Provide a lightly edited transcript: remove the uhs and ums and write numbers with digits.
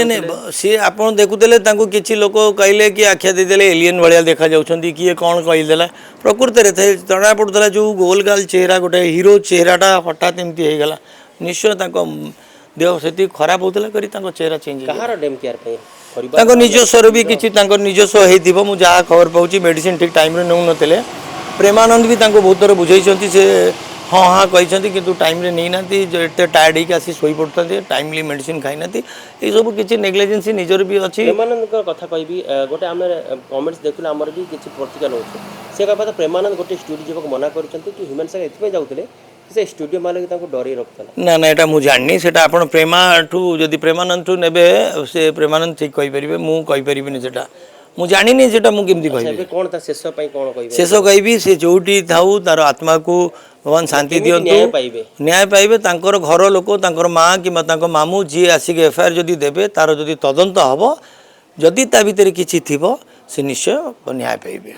नहीं सी आप देखुले किसी लोक कहले कि आख्या देदेले एलियन भाया देखा जाऊँगी किए कौन कहीदेला प्रकृति में जना पड़ूला जो गोल गाल चेहरा गोटे हीरो चेहराटा हठात एमती होगला निश्चय देह से खराब होता करी चेहरा चेंज निजस्वर भी किसी निजस्व हो मुझे खबर पाऊँ मेडिसिन ठीक टाइम नौ नथिले प्रेमानंद भी बहुत थर बुझे से हाँ हाँ कहते कि टाइम नहीं ना एत टायर्ड होकर आसी शोई पड़ता टाइमली मेडिसिन खाई ना ये सब किसी नेग्लिजेंसी निजर भी अच्छी प्रेमानंद कथा कहि गोटे आम कमेंट्स देखुले आमर भी किसी प्रतिक्रिया नौ से कहा प्रेमानंद गोटे स्टूडियो जीवन मना कर ह्यूमन सागर ये जाते से स्टूडियो मालिक डर रखता ना ना यहाँ मुझे जानी से आप प्रेमा ठू जदि प्रेमानंद ठू ने से प्रेमानंद ठीक कहीपर मुझे से मुझे जानी से मुझे कौन शेष कौन शेष कहि से जो थाऊ तार आत्मा को भगवान शांति दियंतु न्याय पाइबे तांकर घर लोक तांकर माँ कि मामू जी आसिक एफआईआर जदि देबे तार जदि तदंत हबो जदि ता भितर किछि थिबो से निश्चय न्याय पाइबे।